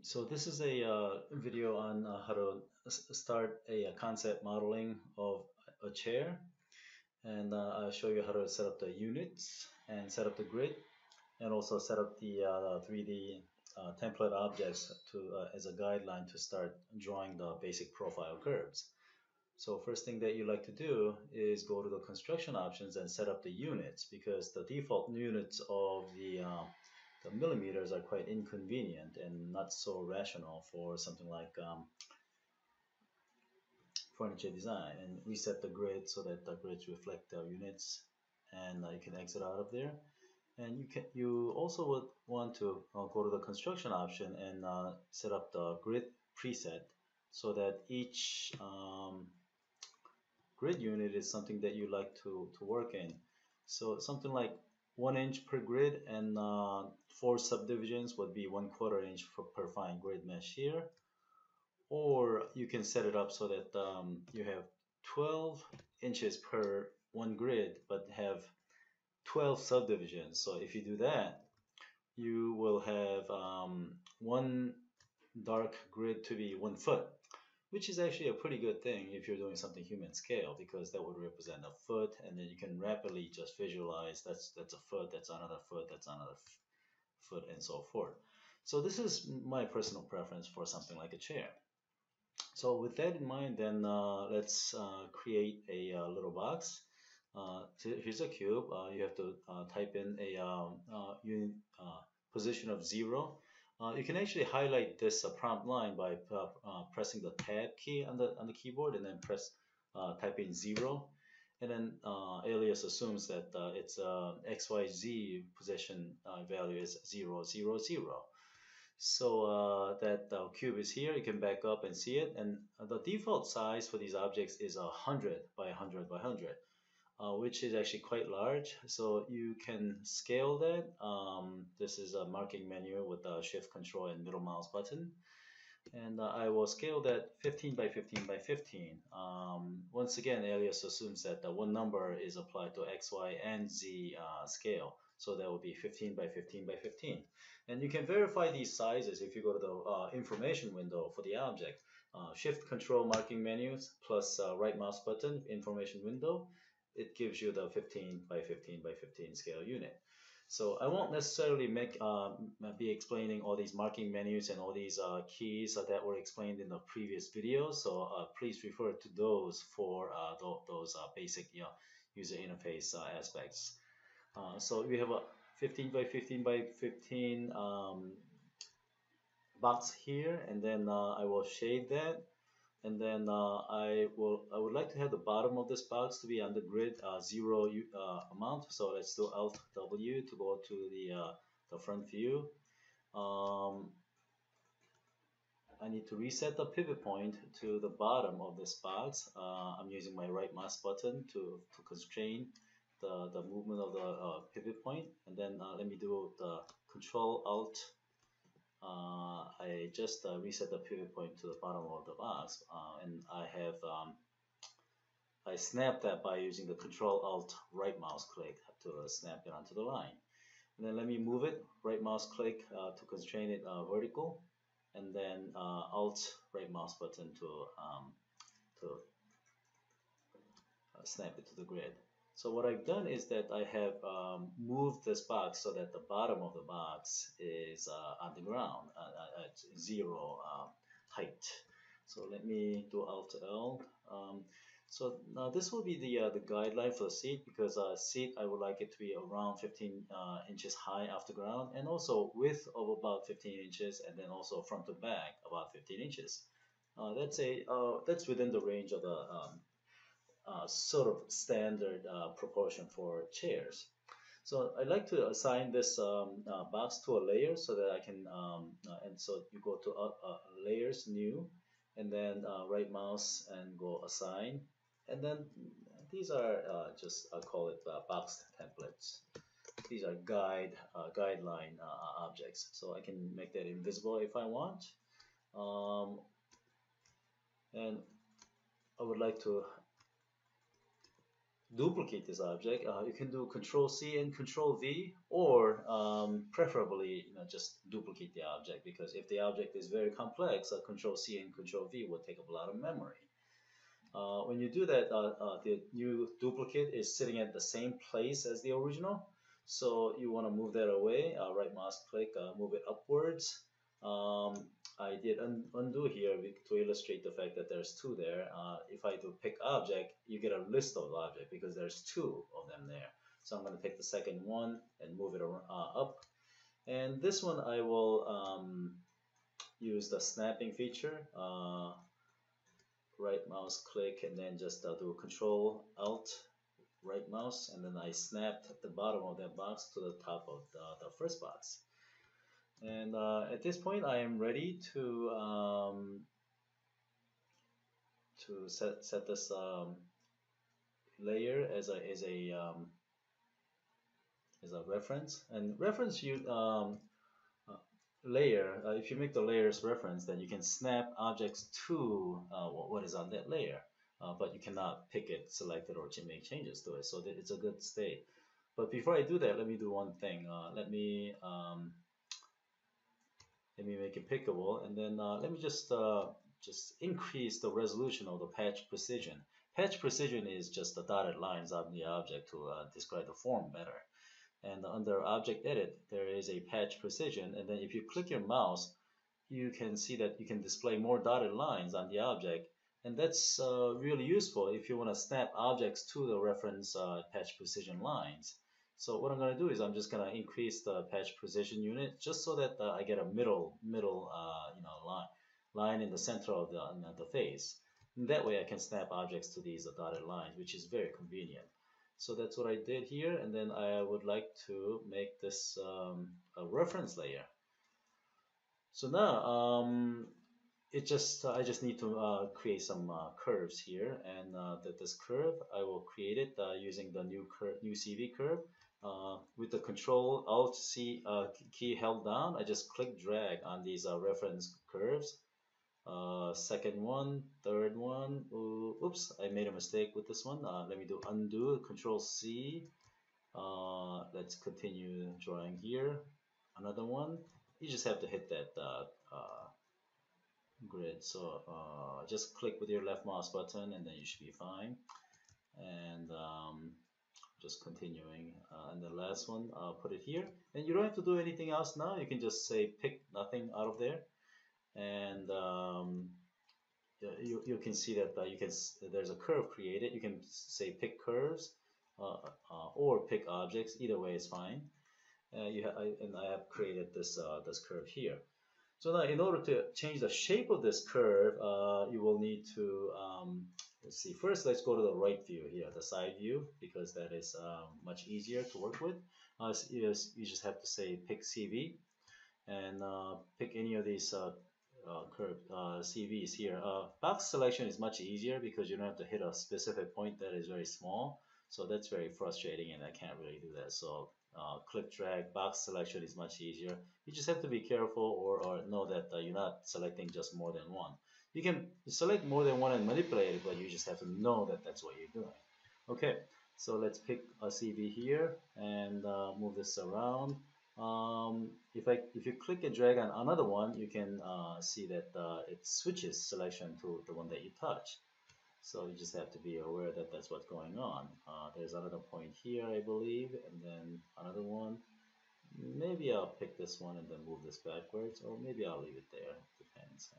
So this is a video on how to start a, concept modeling of a chair, and I'll show you how to set up the units and set up the grid, and also set up the 3D template objects to as a guideline to start drawing the basic profile curves. So first thing that you like to do is go to the construction options and set up the units, because the default units of the millimeters are quite inconvenient and not so rational for something like furniture design. And reset the grid so that the grids reflect the units, and you can exit out of there. And you also would want to go to the construction option and set up the grid preset so that each grid unit is something that you like to work in. So something like 1 inch per grid, and 4 subdivisions would be 1/4 inch per fine grid mesh here. Or you can set it up so that you have 12 inches per one grid, but have 12 subdivisions. So if you do that, you will have one dark grid to be 1 foot, which is actually a pretty good thing if you're doing something human scale, because that would represent a foot, and then you can rapidly just visualize that's a foot, that's another foot, that's another foot, and so forth. So this is my personal preference for something like a chair. So with that in mind, then let's create a little box. So here's a cube. You have to type in a unit position of 0. You can actually highlight this prompt line by pressing the Tab key on the keyboard, and then press type in 0. And then Alias assumes that its XYZ position value is 0, 0, 0. So that cube is here. You can back up and see it. And the default size for these objects is 100 by 100 by 100, which is actually quite large. So you can scale that. This is a marking menu with the Shift, Control, and middle mouse button. And I will scale that 15 by 15 by 15. Once again, Alias assumes that the one number is applied to X, Y, and Z scale. So that will be 15 by 15 by 15. And you can verify these sizes if you go to the information window for the object. Shift, Control, marking menus, plus right mouse button, information window. It gives you the 15 by 15 by 15 scale unit. So I won't necessarily be explaining all these marking menus and all these keys that were explained in the previous video. So please refer to those for those basic user interface aspects. So we have a 15 by 15 by 15 box here, and then I will shade that. And then I would like to have the bottom of this box to be on the grid 0 amount. So let's do Alt W to go to the front view. I need to reset the pivot point to the bottom of this box. I'm using my right mouse button to constrain the movement of the pivot point. And then let me do the Control Alt. I just reset the pivot point to the bottom of the box, and I snapped that by using the Control Alt right mouse click to snap it onto the line. And then let me move it, right mouse click to constrain it vertical, and then Alt right mouse button to snap it to the grid. So what I've done is that I have moved this box so that the bottom of the box is on the ground at 0 height. So let me do Alt L. So now this will be the guideline for the seat, because seat I would like it to be around 15 inches high off the ground, and also width of about 15 inches, and then also front to back about 15 inches. That's within the range of the sort of standard proportion for chairs. So I'd like to assign this box to a layer so that I can, and so you go to layers, new, and then right mouse and go assign. And then these are just, I'll call it box templates. These are guideline objects. So I can make that invisible if I want. And I would like to duplicate this object, you can do Control C and Control V, or preferably, just duplicate the object, because if the object is very complex, Control C and Control V will take up a lot of memory. When you do that, the new duplicate is sitting at the same place as the original. So you want to move that away. Right mouse click, move it upwards. I did undo here to illustrate the fact that there's two there. If I do pick object, you get a list of object because there's two of them there. So I'm going to take the second one and move it up. And this one I will use the snapping feature. Right mouse click and then just do Control Alt right mouse, and then I snapped the bottom of that box to the top of the first box. And at this point I am ready to set this layer as a reference. And reference you uh, layer, if you make the layers reference, then you can snap objects to what is on that layer, but you cannot pick it, select it, or make changes to it. So that it's a good state. But before I do that, let me do one thing. Let me make it pickable, and then let me just increase the resolution of the patch precision. Patch precision is just the dotted lines on the object to describe the form better. And under Object Edit, there is a patch precision, and then if you click your mouse, you can see that you can display more dotted lines on the object, and that's really useful if you want to snap objects to the reference patch precision lines. So what I'm going to do is I'm just going to increase the patch precision unit just so that I get a middle line in the center of the face. And that way I can snap objects to these dotted lines, which is very convenient. So that's what I did here, and then I would like to make this a reference layer. So now I just need to create some curves here, and this curve I will create it using the new CV curve. With the Control Alt C key held down, I just click drag on these reference curves. Second one, third one. Oops, I made a mistake with this one. Let me do undo, Control C. Let's continue drawing here. Another one. You just have to hit that grid. So just click with your left mouse button and then you should be fine. And just continuing. And the last one, put it here. And you don't have to do anything else now. You can just say pick nothing out of there. And you can see that there's a curve created. You can say pick curves or pick objects. Either way is fine. And I have created this curve here. So now, in order to change the shape of this curve, you will need to let's see. First, let's go to the right view here, the side view, because that is much easier to work with. So you just have to say pick CV and pick any of these curve CVs here. Box selection is much easier because you don't have to hit a specific point that is very small. So that's very frustrating, and I can't really do that. So click drag box selection is much easier. You just have to be careful or know that you're not selecting just more than one. You can select more than one and manipulate it, but you just have to know that that's what you're doing. Okay, so let's pick a CV here and move this around. If you click and drag on another one, you can see that it switches selection to the one that you touch. So you just have to be aware that that's what's going on. There's another point here, I believe, and then another one. Maybe I'll pick this one and then move this backwards, or maybe I'll leave it there. Depends.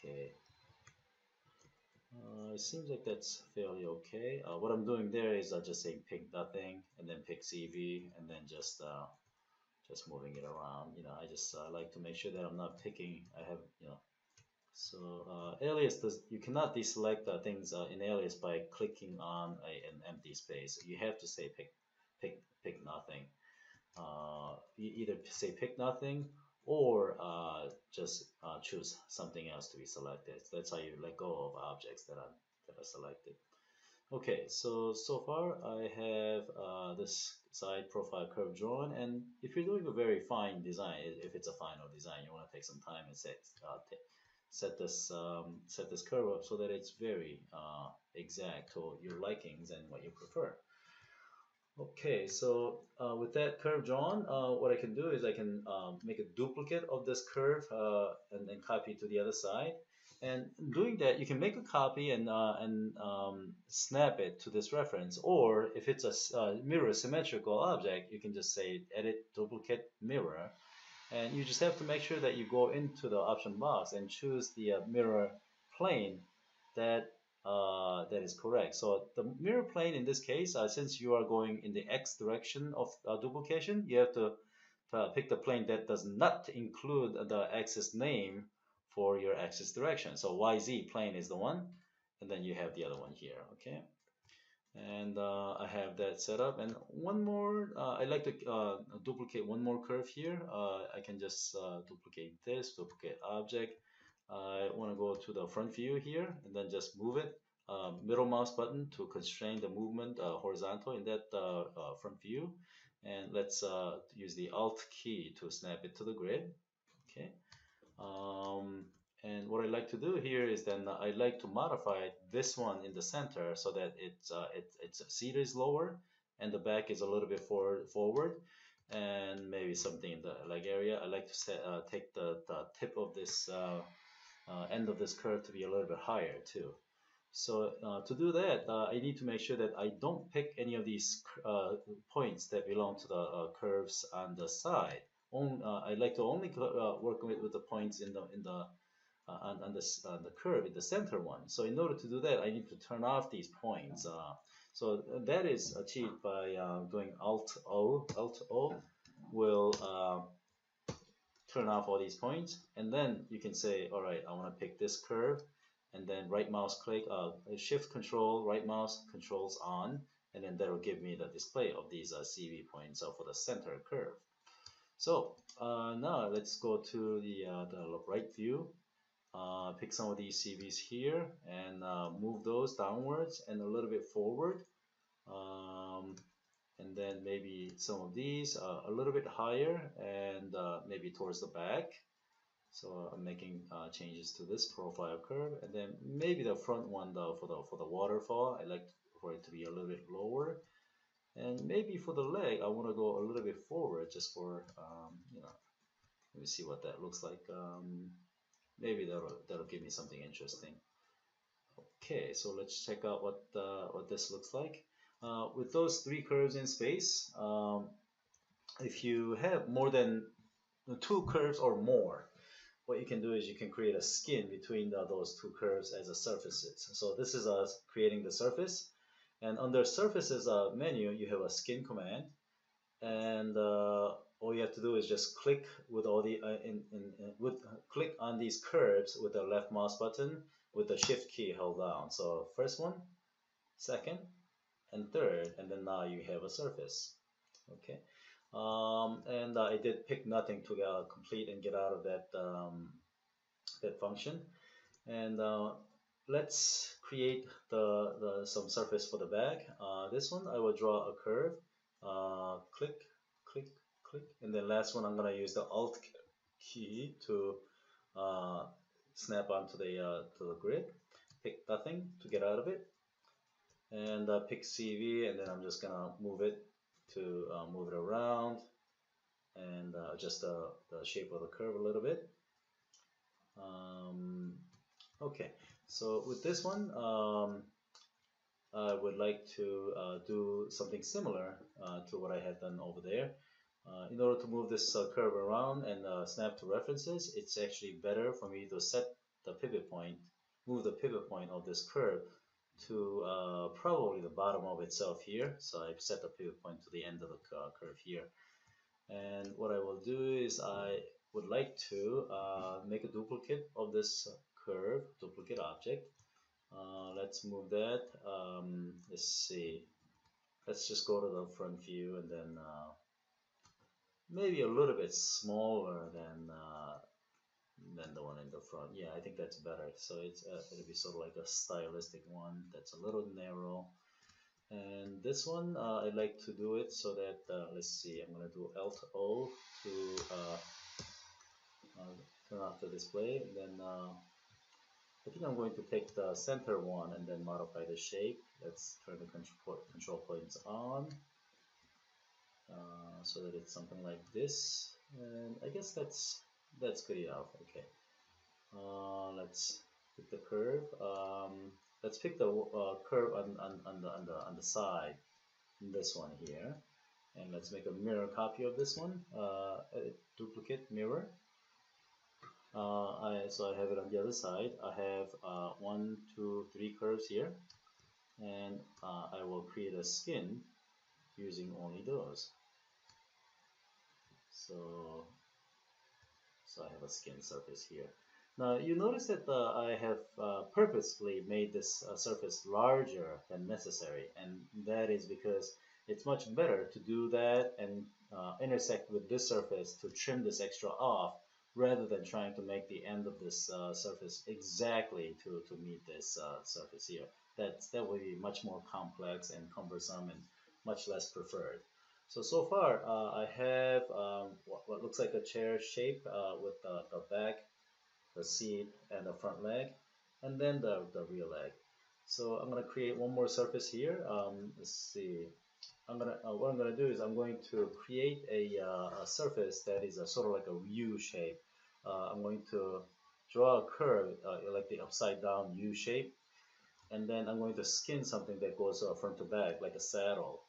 Okay. It seems like that's fairly okay. What I'm doing there is just saying pick nothing, and then pick CV, and then just moving it around. I just like to make sure that I'm not picking. I have So Alias you cannot deselect things in Alias by clicking on an empty space. You have to say pick nothing. You either say pick nothing or just choose something else to be selected. That's how you let go of objects that are selected. Okay, so far I have this side profile curve drawn, and if you're doing a very fine design, if it's a final design, you want to take some time and set this curve up so that it's very exact to your likings and what you prefer. Okay, so with that curve drawn, what I can do is I can make a duplicate of this curve and then copy it to the other side. And doing that, you can make a copy and snap it to this reference. Or if it's a mirror symmetrical object, you can just say edit duplicate mirror. And you just have to make sure that you go into the option box and choose the mirror plane that that is correct. So the mirror plane in this case, since you are going in the x direction of duplication, you have to pick the plane that does not include the axis name for your axis direction. So YZ plane is the one, and then you have the other one here. Okay, and I have that set up. And one more, I'd like to duplicate one more curve here. I can just duplicate this, duplicate object. I want to go to the front view here and then just move it. Middle mouse button to constrain the movement horizontal in that front view. And let's use the Alt key to snap it to the grid. Okay. Um, and what I like to do here is then I like to modify this one in the center so that its seat is lower and the back is a little bit forward, and maybe something in the leg area. I like to take the tip of this end of this curve to be a little bit higher too. So to do that, I need to make sure that I don't pick any of these points that belong to the curves on the side. I like to only work with the points in the on the curve in the center one. So in order to do that, I need to turn off these points. So that is achieved by doing Alt O. Alt O will turn off all these points, and then you can say, all right, I want to pick this curve, and then right mouse click, shift control, right mouse controls on, and then that will give me the display of these CV points for the center curve. So now let's go to the right view, pick some of these CVs here, and move those downwards and a little bit forward. And then maybe some of these a little bit higher and maybe towards the back. So I'm making changes to this profile curve, and then maybe the front one though for the waterfall, I like for it to be a little bit lower, and maybe for the leg I want to go a little bit forward just for let me see what that looks like. Maybe that'll give me something interesting. Okay, so let's check out what this looks like. With those three curves in space, if you have more than two curves or more, what you can do is you can create a skin between those two curves as a surfaces. So this is creating the surface, and under surfaces menu you have a skin command, and all you have to do is just click with all the click on these curves with the left mouse button with the shift key held down. So first one, second, and third, and then now you have a surface. Okay, and I did pick nothing to complete and get out of that function. And let's create some surface for the back. This one I will draw a curve. Click, click, click, and then last one I'm gonna use the Alt key to snap onto the grid. Pick nothing to get out of it, and pick CV, and then I'm just gonna move it to move it around and adjust the shape of the curve a little bit. Okay, so with this one, I would like to do something similar to what I had done over there. In order to move this curve around and snap to references, it's actually better for me to set the pivot point, move the pivot point of this curve to probably the bottom of itself here. So I've set the pivot point to the end of the curve here. And what I will do is I would like to make a duplicate of this curve, duplicate object. Let's move that. Let's see. Let's just go to the front view, and then maybe a little bit smaller than the one in the front. Yeah, I think that's better. So it'll be sort of like a stylistic one that's a little narrow. And this one, I like to do it so that, let's see, I'm going to do Alt O to turn off the display. And then I think I'm going to take the center one and then modify the shape. Let's turn the control points on so that it's something like this. And I guess that's good enough. Okay. Let's pick the curve. Let's pick the curve on the side. This one here, and let's make a mirror copy of this one. Edit, duplicate mirror. So I have it on the other side. I have one, two, three curves here, and I will create a skin using only those. So I have a skin surface here. Now you notice that I have purposefully made this surface larger than necessary, and that is because it's much better to do that and intersect with this surface to trim this extra off rather than trying to make the end of this surface exactly to meet this surface here. That would be much more complex and cumbersome and much less preferred. So far, I have what looks like a chair shape with the back, the seat, and the front leg, and then the rear leg. So I'm going to create one more surface here. Let's see. What I'm gonna do is I'm going to create a surface that is a sort of like a U shape. I'm going to draw a curve like the upside down U shape, and then I'm going to skin something that goes front to back like a saddle.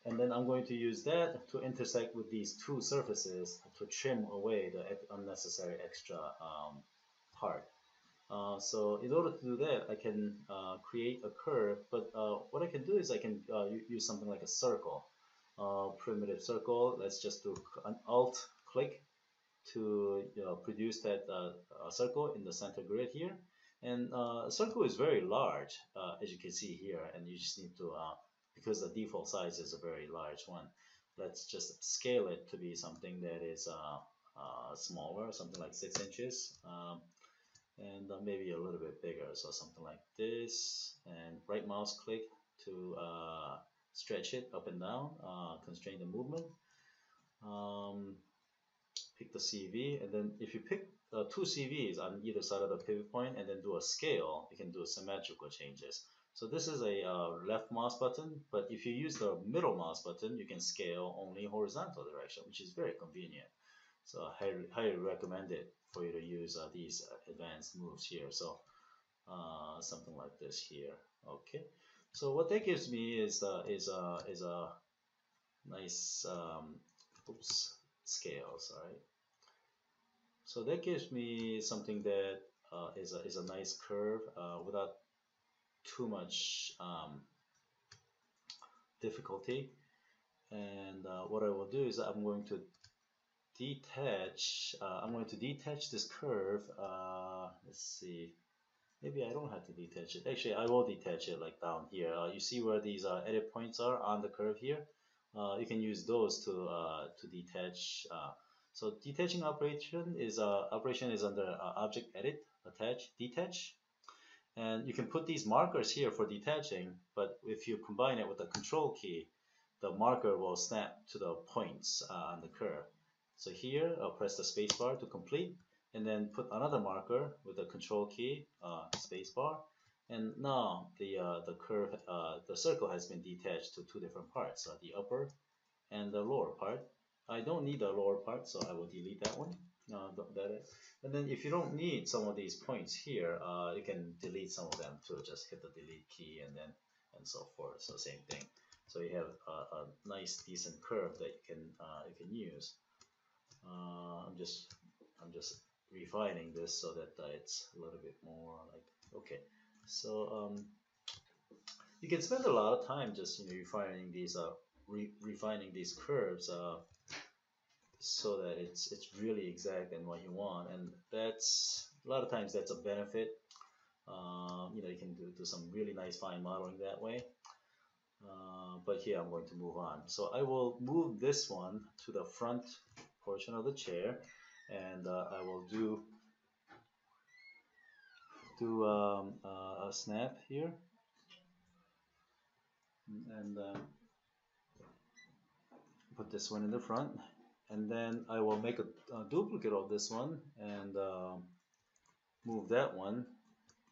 And then I'm going to use that to intersect with these two surfaces to trim away the unnecessary extra part. So in order to do that, I can create a curve, but what I can do is I can use something like a circle, primitive circle. Let's just do an alt click to produce that circle in the center grid here. And a circle is very large, as you can see here, and you just need to, because the default size is a very large one, let's just scale it to be something that is smaller, something like 6 inches. And maybe a little bit bigger, so something like this, and right mouse click to stretch it up and down, constrain the movement, um, pick the CV, and then if you pick two CVs on either side of the pivot point and then do a scale, you can do symmetrical changes. So this is a left mouse button, but if you use the middle mouse button, you can scale only horizontal direction, which is very convenient. So I highly recommend it for you to use these advanced moves here. So something like this here. Okay. So what that gives me is a nice oops scales. All right. So that gives me something that is a nice curve without too much difficulty. And what I will do is I'm going to detach. I'm going to detach this curve. Let's see. Maybe I don't have to detach it. Actually, I will detach it like down here. You see where these edit points are on the curve here? You can use those to detach. So detaching operation is under object edit, attach, detach. And you can put these markers here for detaching, but if you combine it with the control key, the marker will snap to the points on the curve. So here, I'll press the space bar to complete, and then put another marker with the control key, space bar, and now the curve, the circle has been detached to two different parts, the upper and the lower part. I don't need the lower part, so I will delete that one. And then if you don't need some of these points here, you can delete some of them too. Just hit the delete key and then and so forth. So same thing. So you have a nice decent curve that you can use. I'm just refining this so that it's a little bit more like okay. So you can spend a lot of time just refining these refining these curves so that it's really exact and what you want, and that's a lot of times that's a benefit. You can do some really nice fine modeling that way. But here I'm going to move on. So I will move this one to the front portion of the chair, and I will do a snap here, and put this one in the front, and then I will make a duplicate of this one and move that one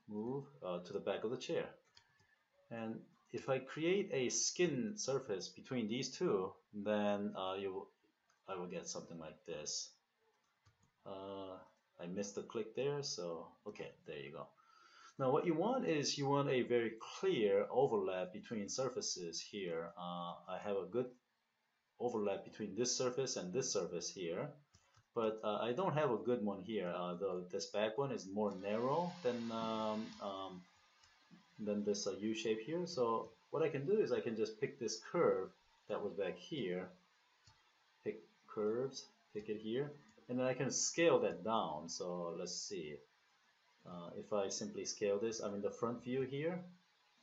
move to the back of the chair. And if I create a skin surface between these two, then I will get something like this. Uh, I missed the click there, so okay, there you go. Now what you want is you want a very clear overlap between surfaces here. I have a good overlap between this surface and this surface here, but I don't have a good one here. This back one is more narrow than this U shape here. So what I can do is I can just pick this curve that was back here, pick curves, pick it here, and then I can scale that down. So let's see. If I simply scale this, I'm in the front view here,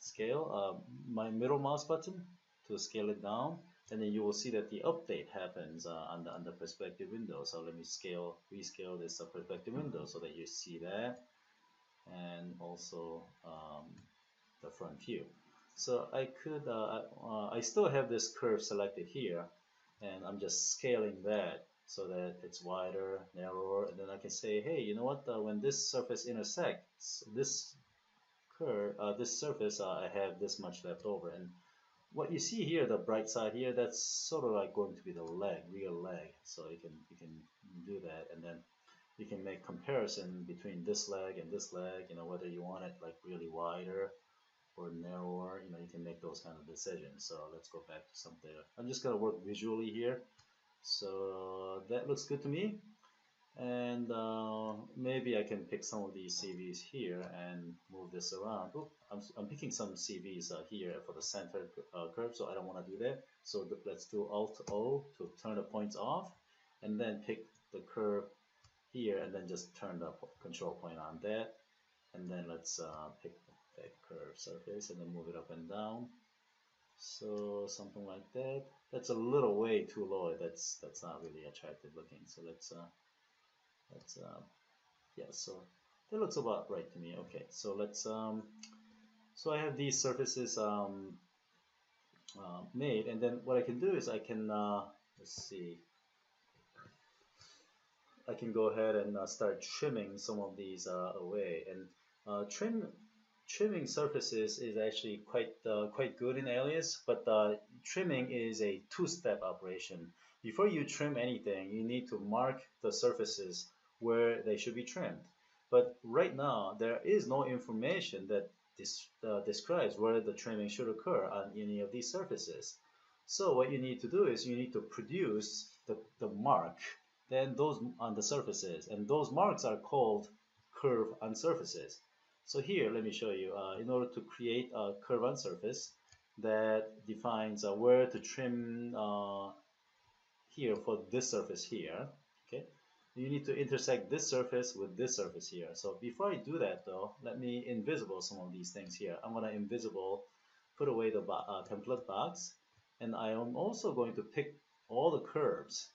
scale, my middle mouse button to scale it down, and then you will see that the update happens on the perspective window. So let me rescale this perspective window so that you see that, and also the front view. So I still have this curve selected here, and I'm just scaling that so that it's wider, narrower, and then I can say, hey, you know what? When this surface intersects this surface, I have this much left over. And what you see here, the bright side here, that's sort of like going to be the leg, real leg. So you can do that, and then you can make comparison between this leg and this leg. You know, whether you want it like really wider or narrower. You know, you can make those kind of decisions. So let's go back to something. I'm just gonna work visually here. So that looks good to me. And maybe I can pick some of these CVs here and move this around. Oh, I'm picking some CVs here for the center curve, so I don't want to do that. So let's do Alt O to turn the points off, and then pick the curve here, and then just turn the control point on that. And then let's pick that curve surface and then move it up and down. So something like that. That's a little way too low. That's not really attractive looking. So let's yeah. So that looks about right to me. Okay. So let's so I have these surfaces made, and then what I can do is I can let's see. I can go ahead and start trimming some of these away. And trimming surfaces is actually quite good in Alias, but trimming is a two-step operation. Before you trim anything, you need to mark the surfaces where they should be trimmed. But right now, there is no information that describes where the trimming should occur on any of these surfaces. So what you need to do is you need to produce the mark then those on the surfaces, and those marks are called curve on surfaces. So here, let me show you. In order to create a curve on surface that defines where to trim here for this surface here, okay, you need to intersect this surface with this surface here. So before I do that though, let me invisible some of these things here. I'm gonna invisible, put away the template box, and I am also going to pick all the curves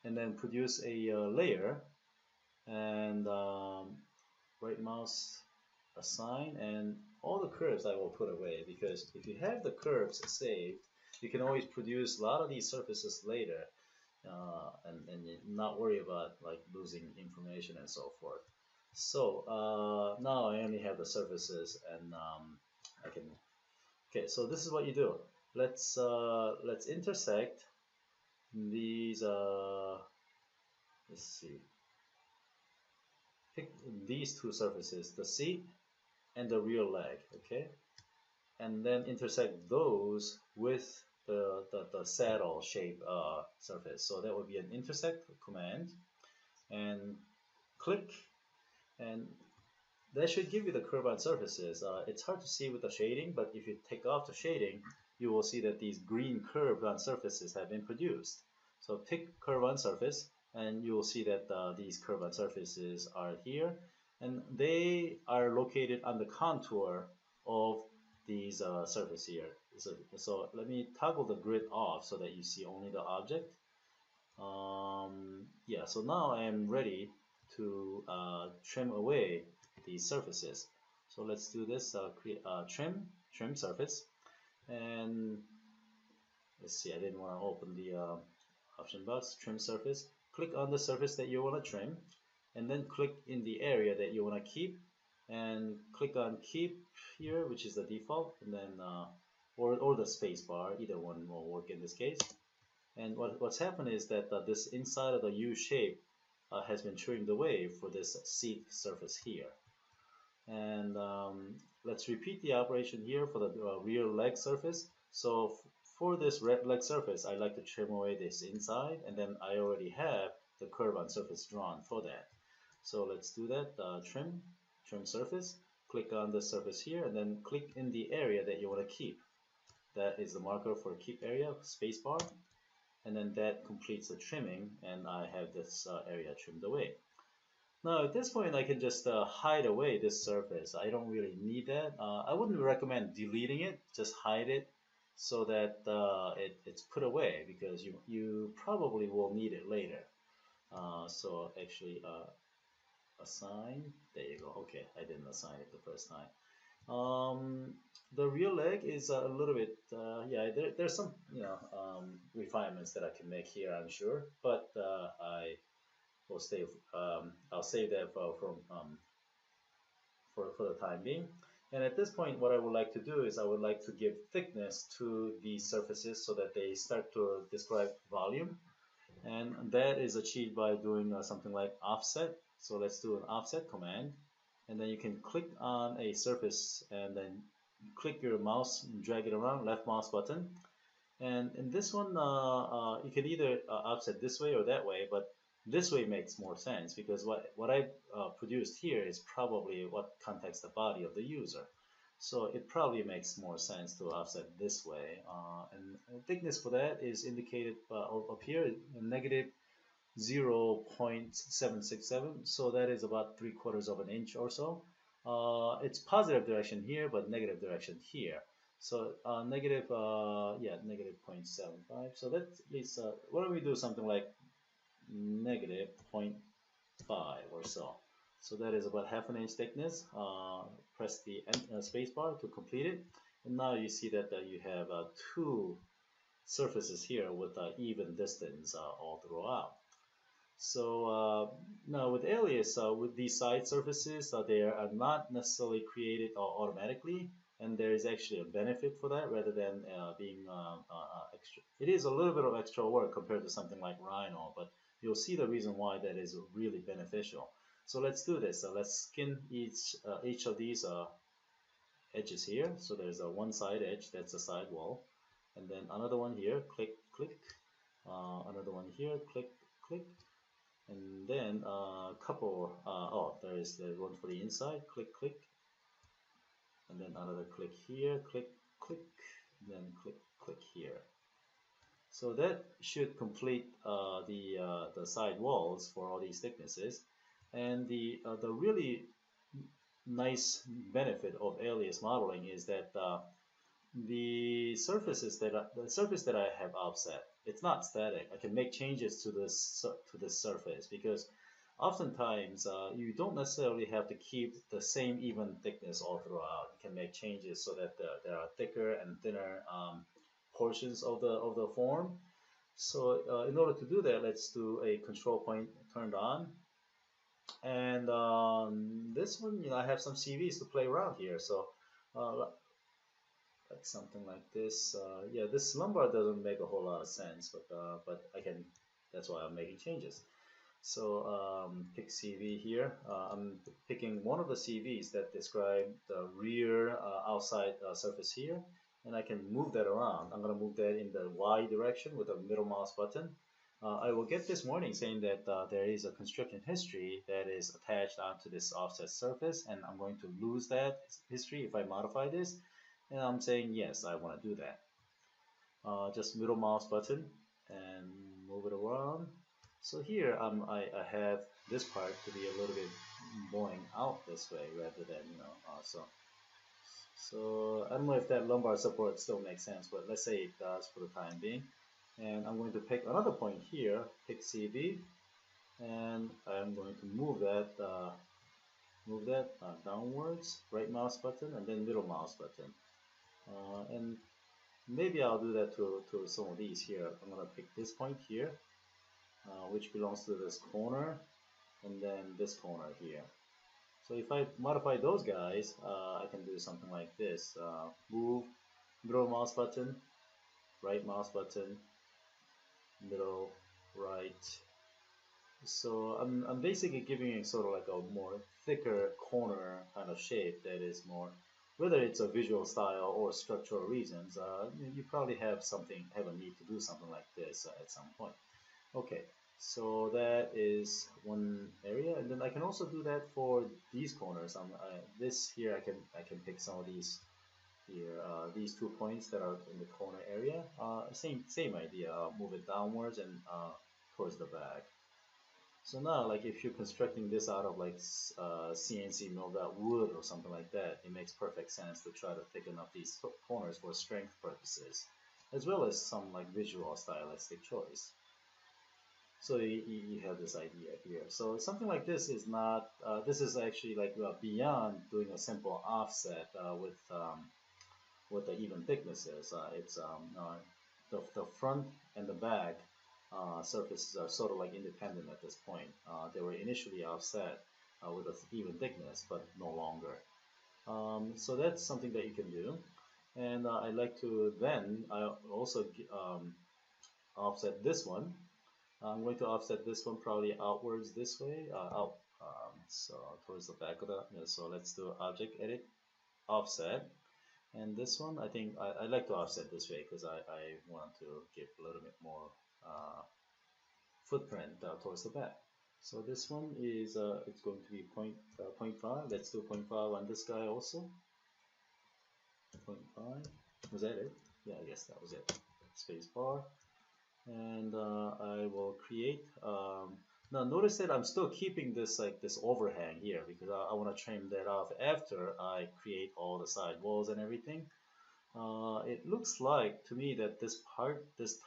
and then produce a layer, and right mouse assign, and all the curves I will put away, because if you have the curves saved, you can always produce a lot of these surfaces later, and not worry about like losing information and so forth. So now I only have the surfaces, and I can. Okay, so this is what you do. Let's intersect these. Let's see. Pick these two surfaces, the seat and the rear leg, okay? And then intersect those with the saddle shape surface. So that would be an intersect command, and click, and that should give you the curve on surfaces. It's hard to see with the shading, but if you take off the shading, you will see that these green curved on surfaces have been produced. So pick curve on surface, and you will see that these curved on surfaces are here, and they are located on the contour of these surface here. So let me toggle the grid off so that you see only the object. Yeah, so now I am ready to trim away these surfaces. So let's do this, create trim surface, and let's see, I didn't want to open the option box, trim surface. Click on the surface that you want to trim, and then click in the area that you want to keep, and click on keep here, which is the default, and then or the space bar, either one will work in this case. And what's happened is that this inside of the U shape has been trimmed away for this seat surface here. And let's repeat the operation here for the rear leg surface. So for this red leg surface, I like to trim away this inside, and then I already have the curve on surface drawn for that. So let's do that. Trim surface. Click on the surface here, and then click in the area that you want to keep. That is the marker for keep area, spacebar, and then that completes the trimming, and I have this area trimmed away. Now at this point I can just hide away this surface. I don't really need that. I wouldn't recommend deleting it, just hide it so that it's put away, because you probably will need it later. So actually assign, there you go. Okay, I didn't assign it the first time. The rear leg is a little bit, yeah, there's some, refinements that I can make here, I'm sure, but I will stay, I'll save that for the time being. And at this point, what I would like to do is I would like to give thickness to these surfaces so that they start to describe volume. And that is achieved by doing something like offset. So let's do an offset command. And then you can click on a surface and then click your mouse, drag it around, left mouse button. And in this one, you can either offset this way or that way, but this way makes more sense, because what I produced here is probably what contacts the body of the user. So it probably makes more sense to offset this way. And thickness for that is indicated up here, negative 0.767. So that is about 3/4 of an inch or so. It's positive direction here, but negative direction here. So negative, yeah, negative 0.75. So that is, why don't we do something like negative 0.5 or so. So that is about half an inch thickness. Press the space bar to complete it. And now you see that you have two surfaces here with even distance all throughout. So now with Alias, with these side surfaces, they are not necessarily created automatically, and there is actually a benefit for that rather than being extra. It is a little bit of extra work compared to something like Rhino, but you'll see the reason why that is really beneficial. So let's do this. Let's skin each of these edges here. So there's a one side edge, that's a side wall, and then another one here, click, click, another one here, click, click, and then a couple, oh, there is the one for the inside, click, click, and then another click here, click, click, then click, click here. So that should complete the side walls for all these thicknesses. And the really nice benefit of Alias modeling is that the surface that I have offset, it's not static. I can make changes to this surface, because oftentimes you don't necessarily have to keep the same even thickness all throughout. You can make changes so that there are thicker and thinner portions of the form. So in order to do that, let's do a control point turned on. And this one, I have some CVs to play around here. So like something like this. Yeah, this lumbar doesn't make a whole lot of sense, but I can. That's why I'm making changes. So pick CV here. I'm picking one of the CVs that describe the rear outside surface here, and I can move that around. I'm going to move that in the Y direction with the middle mouse button. I will get this warning saying that there is a construction history that is attached onto this offset surface, and I'm going to lose that history if I modify this. And I'm saying yes, I want to do that. Just middle mouse button and move it around. So here I have this part to be a little bit going out this way rather than, so I don't know if that lumbar support still makes sense, but let's say it does for the time being. And I'm going to pick another point here, pick CV, and I'm going to move that downwards, right mouse button, and then middle mouse button. And maybe I'll do that to some of these here. I'm going to pick this point here, which belongs to this corner, and then this corner here. So if I modify those guys, I can do something like this. Move, middle mouse button, right mouse button, middle, right. So I'm basically giving it sort of like a more thicker corner kind of shape that is more, whether it's a visual style or structural reasons, you probably have a need to do something like this at some point. Okay, so that is one area, and then I can also do that for these corners. This here I can pick some of these here, these 2 points that are in the corner area. Same idea. Move it downwards and towards the back. So now, like if you're constructing this out of like CNC milled out wood or something like that, it makes perfect sense to try to thicken up these corners for strength purposes, as well as some like visual stylistic choice. So you have this idea here. So something like this is not, this is actually like beyond doing a simple offset with the even thicknesses. The front and the back surfaces are sort of like independent at this point. They were initially offset with an even thickness, but no longer. So that's something that you can do. And I like to then I also offset this one. I'm going to offset this one probably outwards this way, so towards the back of the, so let's do object edit, offset. And this one, I think I like to offset this way because I want to give a little bit more footprint towards the back. So this one is, it's going to be point 0.5. Let's do 0.5 on this guy also. 0.5. Was that it? Yeah, I guess that was it. Space bar. And I will create. Now notice that I'm still keeping this like this overhang here because I want to trim that off after I create all the side walls and everything. It looks like to me that this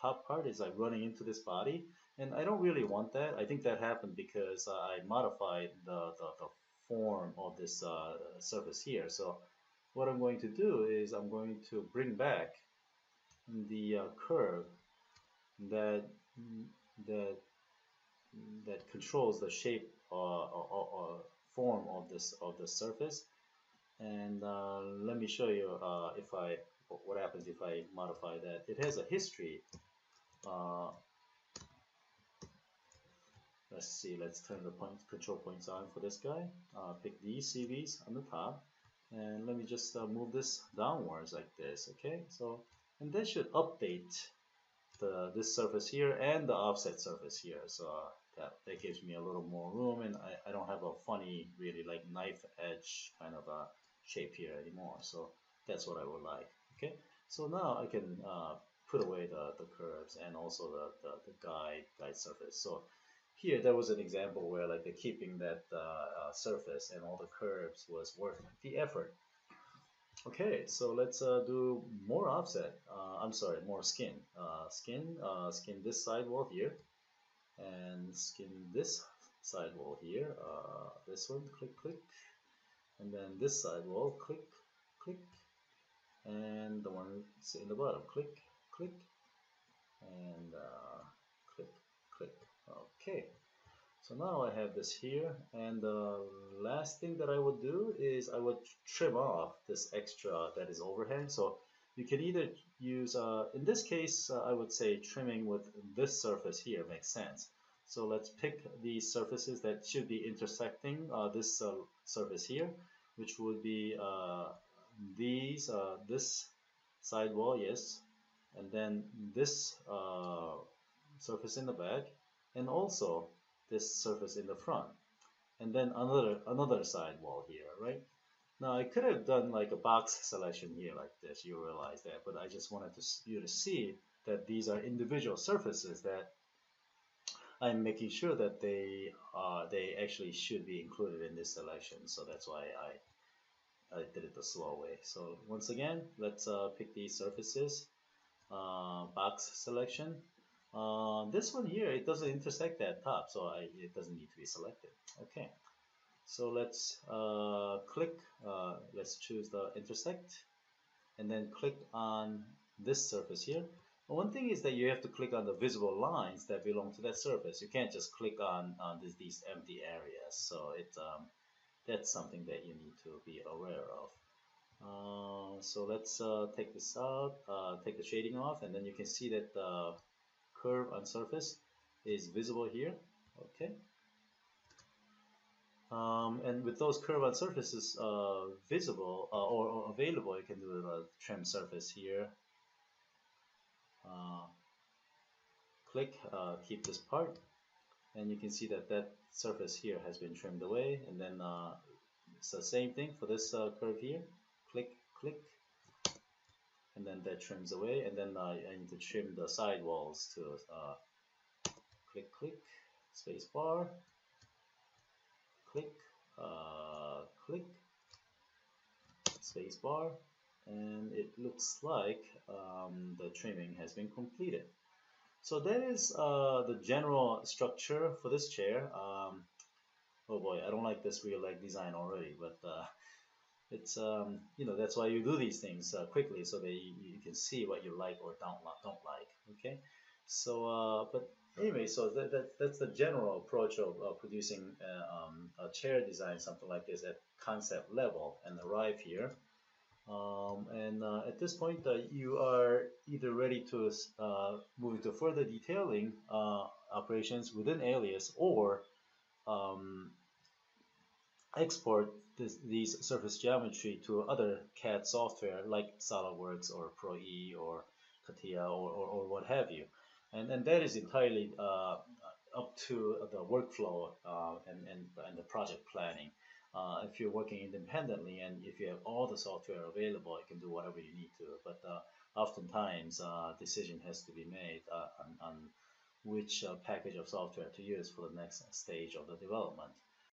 top part is like running into this body, and I don't really want that. I think that happened because I modified the form of this surface here. So what I'm going to do is I'm going to bring back the curve that that that controls the shape or form of this of the surface. And let me show you if I what happens if I modify that. It has a history. Uh, let's see. Let's turn the control points on for this guy. Pick these CVs on the top, and let me just move this downwards like this. Okay. So and that should update this surface here and the offset surface here. So that gives me a little more room, and I don't have a funny, really like knife edge kind of a shape here anymore. So that's what I would like. Okay, so now I can put away the curves and also the guide surface. So here there was an example where like keeping that surface and all the curves was worth the effort. Okay, so let's do more offset. I'm sorry, more skin. Skin this sidewall here, and skin this sidewall here. This one, click, click, and then this sidewall, click, click, and the one in the bottom, click, click, and click, click. Okay, so now I have this here, and the last thing that I would do is I would trim off this extra that is overhang. So you can either use, in this case, I would say trimming with this surface here makes sense. So let's pick these surfaces that should be intersecting this surface here, which would be this sidewall, yes, and then this surface in the back, and also this surface in the front, and then another side wall here, right? Now I could have done like a box selection here like this, you realize that, but I just wanted you to see that these are individual surfaces that I'm making sure that they actually should be included in this selection. So that's why I did it the slow way. So once again, let's pick these surfaces, box selection. This one here, it doesn't intersect that top, so it doesn't need to be selected. Okay, so let's click, let's choose the intersect, and then click on this surface here. One thing is that you have to click on the visible lines that belong to that surface. You can't just click on these empty areas. So That's something that you need to be aware of. So let's take this out, take the shading off, and then you can see that the curve on surface is visible here. Okay. And with those curve on surfaces visible or available, you can do a trim surface here. Uh, Click, keep this part, and you can see that that surface here has been trimmed away. And then it's the same thing for this curve here. Click, click, and then that trims away. And then I need to trim the side walls to click, click, space bar, click, click, space bar, and it looks like the trimming has been completed. So that is the general structure for this chair. Oh boy, I don't like this real leg design already, but it's that's why you do these things quickly so that you can see what you like or don't like. Okay, so but anyway, so that's the general approach of producing a chair design, something like this at concept level, and arrive here. And at this point, you are either ready to move into further detailing operations within Alias, or um, export these surface geometry to other CAD software like SolidWorks or Pro-E or CATIA or what have you. And that is entirely up to the workflow and the project planning. If you're working independently and if you have all the software available, you can do whatever you need to. But oftentimes, decision has to be made on which package of software to use for the next stage of the development.